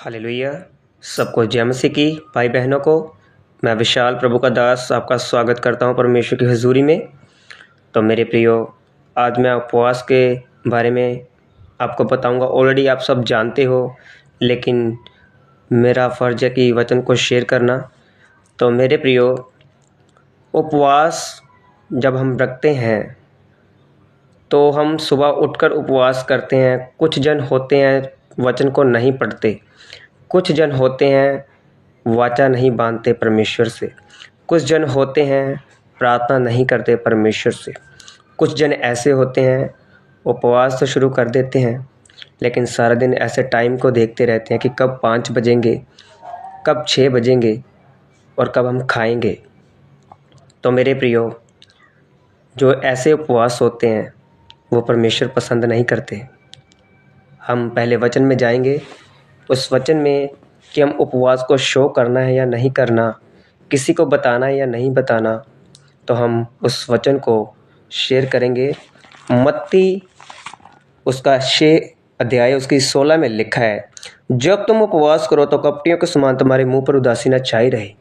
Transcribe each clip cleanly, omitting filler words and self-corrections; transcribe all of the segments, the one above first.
Hallelujah. सबको जय मसीह की। भाई बहनों को मैं विशाल प्रभु का दास आपका स्वागत करता हूं परमेश्वर की हजूरी में। तो मेरे प्रियो, आज मैं उपवास के बारे में आपको बताऊंगा। ऑलरेडी आप सब जानते हो, लेकिन मेरा फ़र्ज़ है कि वचन को शेयर करना। तो मेरे प्रियो, उपवास जब हम रखते हैं तो हम सुबह उठकर उपवास करते हैं। कुछ जन होते हैं वचन को नहीं पढ़ते, कुछ जन होते हैं वाचा नहीं बांधते परमेश्वर से, कुछ जन होते हैं प्रार्थना नहीं करते परमेश्वर से, कुछ जन ऐसे होते हैं उपवास तो शुरू कर देते हैं लेकिन सारा दिन ऐसे टाइम को देखते रहते हैं कि कब 5 बजेंगे, कब 6 बजेंगे और कब हम खाएंगे। तो मेरे प्रियो, जो ऐसे उपवास होते हैं वो परमेश्वर पसंद नहीं करते। हम पहले वचन में जाएंगे, उस वचन में कि हम उपवास को शो करना है या नहीं करना, किसी को बताना है या नहीं बताना, तो हम उस वचन को शेयर करेंगे। मत्ती उसका 6 अध्याय उसकी 16 में लिखा है, जब तुम उपवास करो तो कपटियों के समान तुम्हारे मुंह पर उदासी न छाई रहे,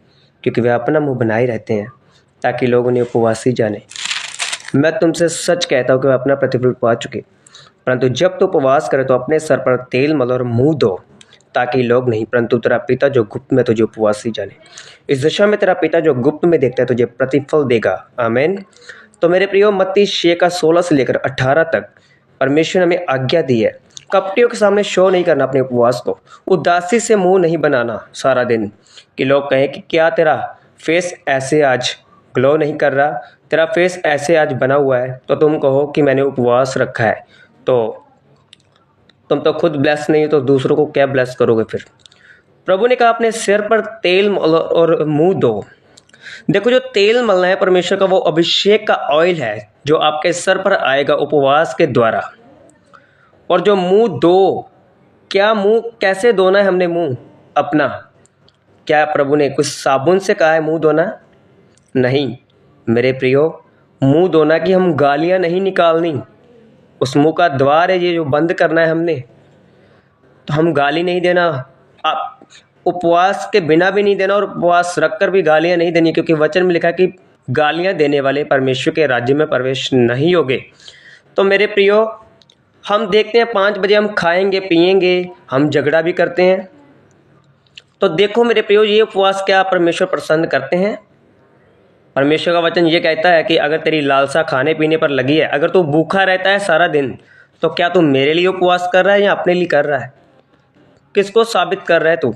क्योंकि वे अपना मुंह बनाए रहते हैं ताकि लोग उन्हें उपवासी जाने। मैं तुमसे सच कहता हूँ कि वे अपना प्रतिफल पा चुके। परंतु जब तू उपवास करे तो अपने सर पर तेल मल और मुंह धो, ताकि लोग नहीं परंतु तेरा पिता जो गुप्त में तुझे उपवासी जाने। इस दशा में तेरा पिता जो गुप्त में देखता है तुझे प्रतिफल देगा। आमीन। तो मेरे प्रियो, मत्ती 6 का 16 से लेकर 18 तक परमेश्वर ने हमें आज्ञा दी है, कपटियों के सामने शो नहीं करना अपने उपवास को, उदासी से मुंह नहीं बनाना सारा दिन कि लोग कहें कि क्या तेरा फेस ऐसे आज ग्लो नहीं कर रहा, तेरा फेस ऐसे आज बना हुआ है, तो तुम कहो कि मैंने उपवास रखा है। तो तुम तो खुद ब्लेस नहीं हो तो दूसरों को क्या ब्लेस करोगे फिर। प्रभु ने कहा अपने सिर पर तेल मलो और मुंह धो। देखो, जो तेल मलना है परमेश्वर का, वो अभिषेक का ऑयल है जो आपके सर पर आएगा उपवास के द्वारा। और जो मुंह धो, क्या मुंह कैसे धोना है हमने मुंह अपना? क्या प्रभु ने कुछ साबुन से कहा है मुंह धोना? नहीं मेरे प्रियो, मुंह धोना कि हम गालियां नहीं निकालनी, उस मुंह का द्वार है ये जो बंद करना है हमने। तो हम गाली नहीं देना, आप उपवास के बिना भी नहीं देना और उपवास रखकर भी गालियां नहीं देनी, क्योंकि वचन में लिखा है कि गालियां देने वाले परमेश्वर के राज्य में प्रवेश नहीं होंगे। तो मेरे प्रियो, हम देखते हैं 5 बजे हम खाएंगे पिएंगे, हम झगड़ा भी करते हैं। तो देखो मेरे प्रियो, ये उपवास क्या परमेश्वर पसंद करते हैं? परमेश्वर का वचन ये कहता है कि अगर तेरी लालसा खाने पीने पर लगी है, अगर तू भूखा रहता है सारा दिन, तो क्या तू मेरे लिए उपवास कर रहा है या अपने लिए कर रहा है? किसको साबित कर रहा है तू?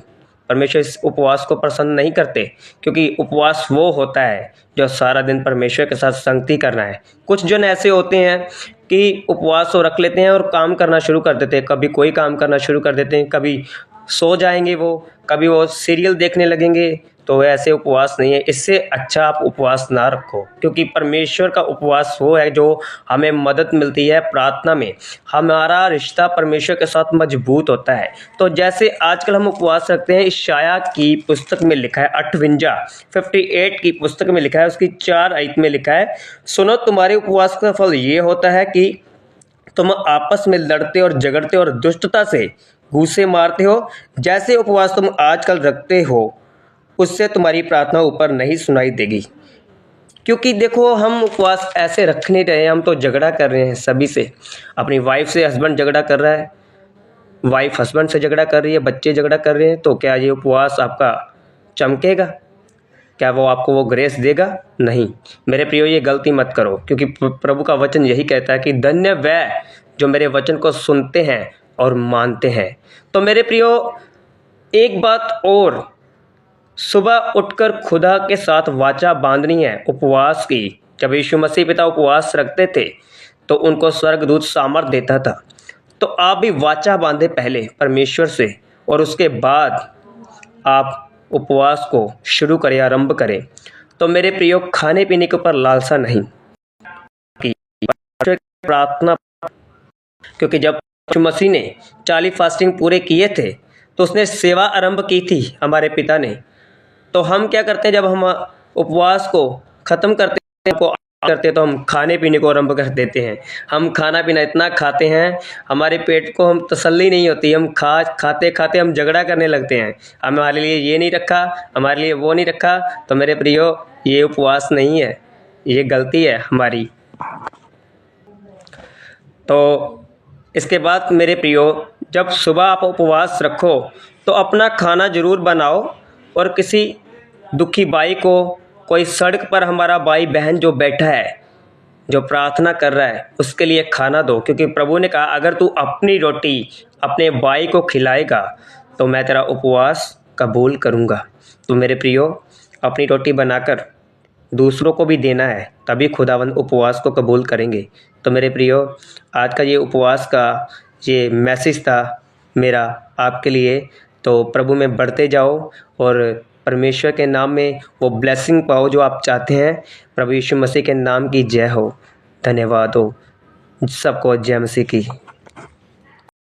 परमेश्वर इस उपवास को पसंद नहीं करते, क्योंकि उपवास वो होता है जो सारा दिन परमेश्वर के साथ संगति करना है। कुछ जन ऐसे होते हैं कि उपवास तो रख लेते हैं और काम करना शुरू कर देते हैं, कभी कोई काम करना शुरू कर देते हैं, कभी सो जाएंगे वो, कभी वो सीरियल देखने लगेंगे। तो ऐसे उपवास नहीं है। इससे अच्छा आप उपवास ना रखो, क्योंकि परमेश्वर का उपवास वो है जो हमें मदद मिलती है प्रार्थना में, हमारा रिश्ता परमेश्वर के साथ मजबूत होता है। तो जैसे आजकल हम उपवास रखते हैं, इशाया की पुस्तक में लिखा है 58 की पुस्तक में लिखा है, उसकी 4 आयत में लिखा है, सुनो तुम्हारे उपवास का फल ये होता है कि तुम आपस में लड़ते और झगड़ते और दुष्टता से घूंसे मारते हो। जैसे उपवास तुम आजकल रखते हो उससे तुम्हारी प्रार्थना ऊपर नहीं सुनाई देगी। क्योंकि देखो, हम उपवास ऐसे रख नहीं रहे, हम तो झगड़ा कर रहे हैं सभी से। अपनी वाइफ से हस्बैंड झगड़ा कर रहा है, वाइफ हस्बैंड से झगड़ा कर रही है, बच्चे झगड़ा कर रहे हैं। तो क्या ये उपवास आपका चमकेगा? क्या वो आपको वो ग्रेस देगा? नहीं मेरे प्रियो, ये गलती मत करो, क्योंकि प्रभु का वचन यही कहता है कि धन्य वह जो मेरे वचन को सुनते हैं और मानते हैं। तो मेरे प्रियो, एक बात और, सुबह उठकर खुदा के साथ वाचा बांधनी है उपवास की। जब यीशु मसीह पिता उपवास रखते थे तो उनको स्वर्गदूत सामर्थ देता था। तो आप भी वाचा बांधे पहले परमेश्वर से, और उसके बाद आप उपवास को शुरू करें, आरंभ करें। तो मेरे प्रियो, खाने पीने के ऊपर लालसा नहीं की प्रार्थना, क्योंकि जब यीशु मसीह ने 40 फास्टिंग पूरे किए थे तो उसने सेवा आरंभ की थी हमारे पिता ने। तो हम क्या करते हैं, जब हम उपवास को ख़त्म करते हैं, को करते तो हम खाने पीने को आरंभ कर देते हैं। हम खाना पीना इतना खाते हैं, हमारे पेट को हम तसल्ली नहीं होती, हम खाते खाते हम झगड़ा करने लगते हैं, हमारे लिए ये नहीं रखा, हमारे लिए वो नहीं रखा। तो मेरे प्रियो, ये उपवास नहीं है, ये गलती है हमारी। तो इसके बाद मेरे प्रियो, जब सुबह आप उपवास रखो तो अपना खाना ज़रूर बनाओ और किसी दुखी भाई को, कोई सड़क पर हमारा भाई बहन जो बैठा है, जो प्रार्थना कर रहा है, उसके लिए खाना दो। क्योंकि प्रभु ने कहा, अगर तू अपनी रोटी अपने भाई को खिलाएगा तो मैं तेरा उपवास कबूल करूँगा। तो मेरे प्रियो, अपनी रोटी बनाकर दूसरों को भी देना है, तभी खुदावंद उपवास को कबूल करेंगे। तो मेरे प्रियो, आज का ये उपवास का ये मैसेज था मेरा आपके लिए। तो प्रभु में बढ़ते जाओ और परमेश्वर के नाम में वो ब्लेसिंग पाओ जो आप चाहते हैं। प्रभु यीशु मसीह के नाम की जय हो। धन्यवाद हो सबको। जय मसीह की।